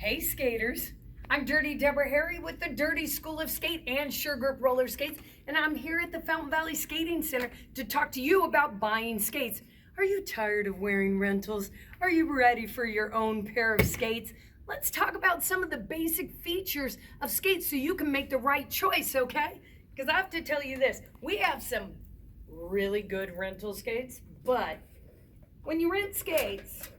Hey skaters, I'm Dirty Deborah Harry with the Dirty School of Skate and Sure Grip Roller Skates, and I'm here at the Fountain Valley Skating Center to talk to you about buying skates. Are you tired of wearing rentals? Are you ready for your own pair of skates? Let's talk about some of the basic features of skates so you can make the right choice, okay? Because I have to tell you this, we have some really good rental skates, but when you rent skates,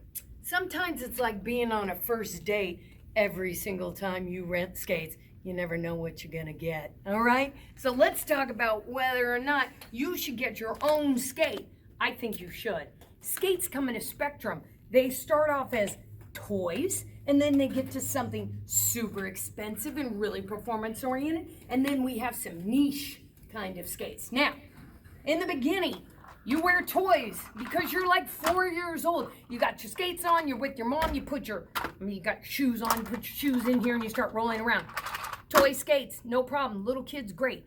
sometimes it's like being on a first date. Every single time you rent skates, you never know what you're gonna get, all right? So let's talk about whether or not you should get your own skate. I think you should. Skates come in a spectrum. They start off as toys, and then they get to something super expensive and really performance-oriented, and then we have some niche kind of skates. Now, in the beginning, you wear toys because you're like 4 years old. You got your skates on, you're with your mom, you got your shoes on, you put your shoes in here and you start rolling around. Toy skates, no problem. Little kids, great.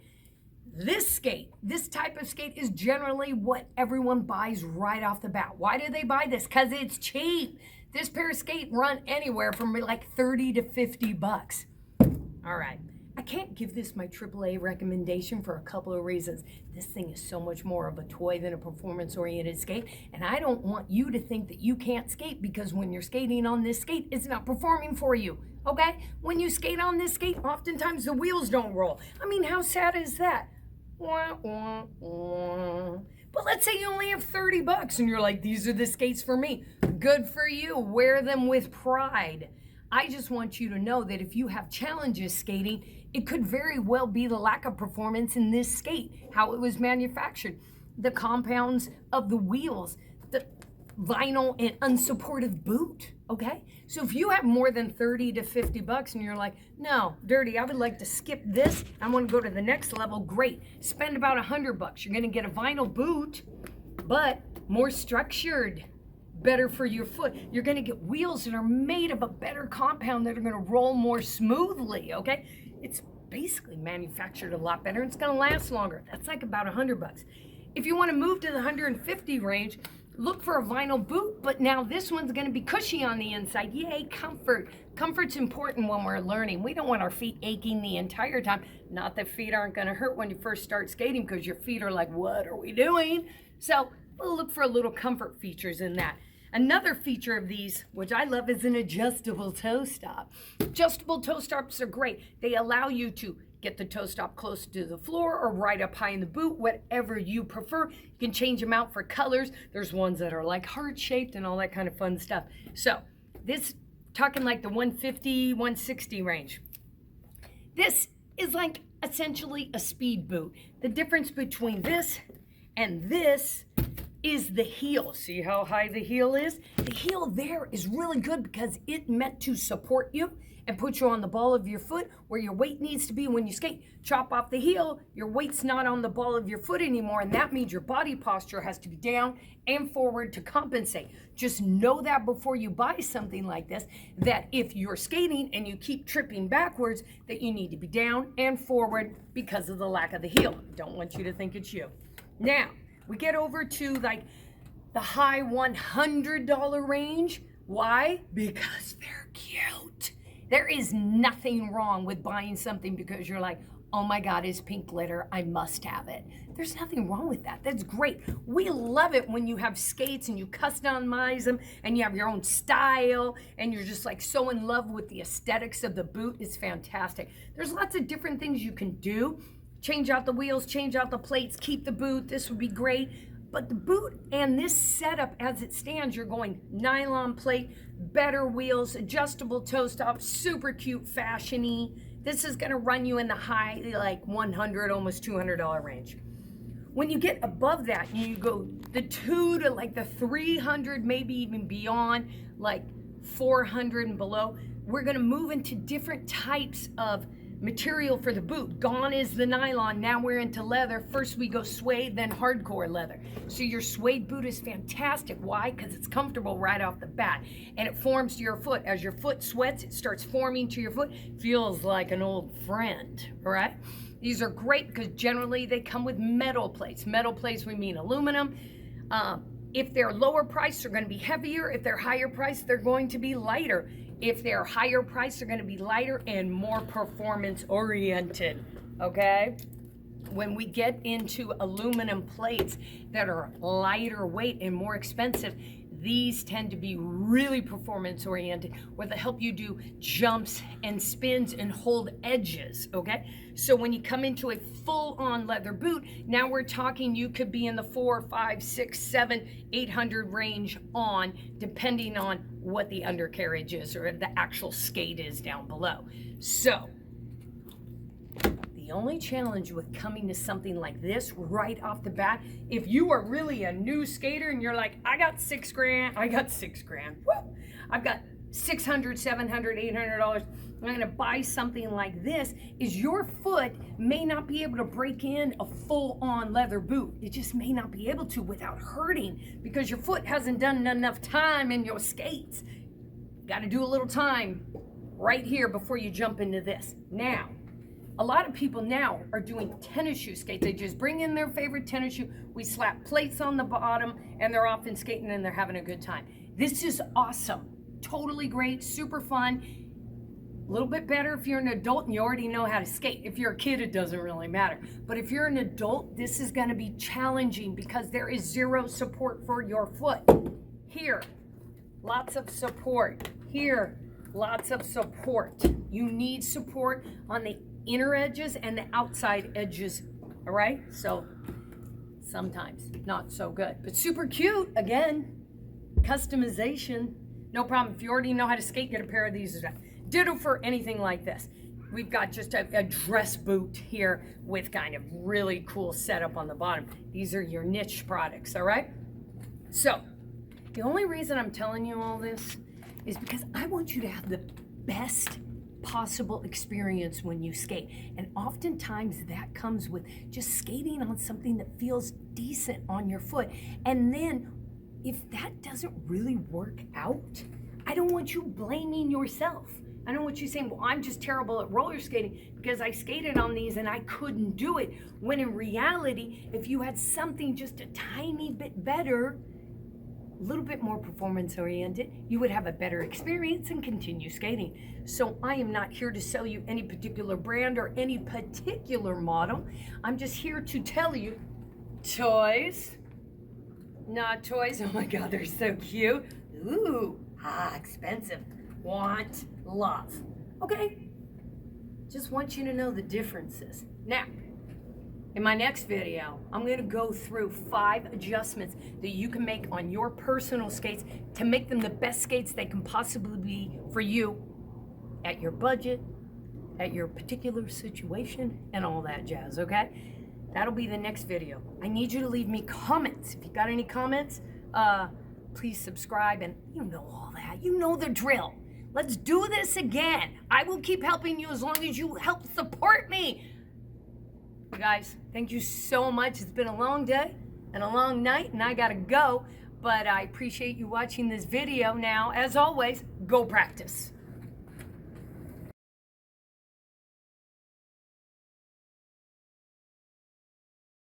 This type of skate is generally what everyone buys right off the bat. Why do they buy this? Because it's cheap. This pair of skate run anywhere from like 30 to 50 bucks. All right. I can't give this my AAA recommendation for a couple of reasons. This thing is so much more of a toy than a performance-oriented skate, and I don't want you to think that you can't skate because when you're skating on this skate, it's not performing for you, okay? When you skate on this skate, oftentimes the wheels don't roll. I mean, how sad is that? Wah, wah, wah. But let's say you only have 30 bucks and you're like, these are the skates for me. Good for you. Wear them with pride. I just want you to know that if you have challenges skating, it could very well be the lack of performance in this skate, how it was manufactured, the compounds of the wheels, the vinyl and unsupportive boot, okay? So if you have more than 30 to 50 bucks and you're like, no, Dirty, I would like to skip this, I want to go to the next level, great. Spend about 100 bucks. You're gonna get a vinyl boot, but more structured, better for your foot. You're gonna get wheels that are made of a better compound that are gonna roll more smoothly, okay? It's basically manufactured a lot better and it's gonna last longer. That's like about 100 bucks. If you wanna move to the 150 range, look for a vinyl boot, but now this one's gonna be cushy on the inside. Yay, comfort. Comfort's important when we're learning. We don't want our feet aching the entire time. Not that feet aren't gonna hurt when you first start skating because your feet are like, what are we doing? So we'll look for a little comfort features in that. Another feature of these, which I love, is an adjustable toe stop. Adjustable toe stops are great. They allow you to get the toe stop close to the floor or right up high in the boot, whatever you prefer. You can change them out for colors. There's ones that are like heart-shaped and all that kind of fun stuff. So this, talking like the 150, 160 range. This is like essentially a speed boot. The difference between this and this is the heel. See how high the heel is? The heel there is really good because it meant to support you and put you on the ball of your foot where your weight needs to be when you skate. Chop off the heel, your weight's not on the ball of your foot anymore, and that means your body posture has to be down and forward to compensate. Just know that before you buy something like this, that if you're skating and you keep tripping backwards, that you need to be down and forward because of the lack of the heel. Don't want you to think it's you. Now, we get over to like the high $100 range. Why? Because they're cute. There is nothing wrong with buying something because you're like, oh my God, it's pink glitter, I must have it. There's nothing wrong with that. That's great. We love it when you have skates and you customize them and you have your own style and you're just like so in love with the aesthetics of the boot. It's fantastic. There's lots of different things you can do. Change out the wheels, change out the plates, keep the boot. This would be great. But the boot and this setup as it stands, you're going nylon plate, better wheels, adjustable toe stop, super cute, fashion-y. This is gonna run you in the high, like $100, almost $200 range. When you get above that, you go the 2 to like the 300, maybe even beyond, like 400 and below, we're gonna move into different types of material for the boot. Gone is the nylon, now we're into leather. First we go suede, then hardcore leather. So your suede boot is fantastic. Why? Because it's comfortable right off the bat and it forms to your foot. As your foot sweats, it starts forming to your foot. Feels like an old friend, all right? These are great because generally they come with metal plates. Metal plates, we mean aluminum. If they're lower priced, they're going to be heavier. If they're higher priced, they're going to be lighter. If they're higher priced, they're going to be lighter and more performance oriented, okay? When we get into aluminum plates that are lighter weight and more expensive, these tend to be really performance oriented, where they help you do jumps and spins and hold edges, okay? So when you come into a full-on leather boot, now we're talking you could be in the 4, 5, 6, 7, 800 range on, depending on what the undercarriage is or the actual skate is down below. So the only challenge with coming to something like this right off the bat, if you are really a new skater and you're like, I got $6 grand, woo, I've got $600, $700, $800, I'm gonna buy something like this, is your foot may not be able to break in a full-on leather boot. It just may not be able to without hurting, because your foot hasn't done enough time in your skates. You gotta do a little time right here before you jump into this. Now, a lot of people now are doing tennis shoe skates. They just bring in their favorite tennis shoe, we slap plates on the bottom, and they're off and skating and they're having a good time. This is awesome, totally great, super fun. A little bit better if you're an adult and you already know how to skate. If you're a kid, it doesn't really matter. But if you're an adult, this is gonna be challenging because there is zero support for your foot. Here, lots of support. Here, lots of support. You need support on the inner edges and the outside edges, all right? So sometimes not so good, but super cute. Again, customization, no problem. If you already know how to skate, get a pair of these. Ditto for anything like this. We've got just a dress boot here with kind of really cool setup on the bottom. These are your niche products, all right? So the only reason I'm telling you all this is because I want you to have the best possible experience when you skate. And oftentimes that comes with just skating on something that feels decent on your foot. And then if that doesn't really work out, I don't want you blaming yourself. I don't want you saying, well, I'm just terrible at roller skating because I skated on these and I couldn't do it. When in reality, if you had something just a tiny bit better, a little bit more performance oriented, you would have a better experience and continue skating. So I am not here to sell you any particular brand or any particular model. I'm just here to tell you, toys, not toys. Oh my God, they're so cute. Ooh, expensive. Want, love. Okay, just want you to know the differences. Now, in my next video, I'm gonna go through 5 adjustments that you can make on your personal skates to make them the best skates they can possibly be for you at your budget, at your particular situation, and all that jazz, okay? That'll be the next video. I need you to leave me comments. If you got any comments, please subscribe, and you know all that. You know the drill. Let's do this again. I will keep helping you as long as you help support me. You guys, thank you so much. It's been a long day and a long night, and I gotta go, but I appreciate you watching this video. Now, as always, go practice.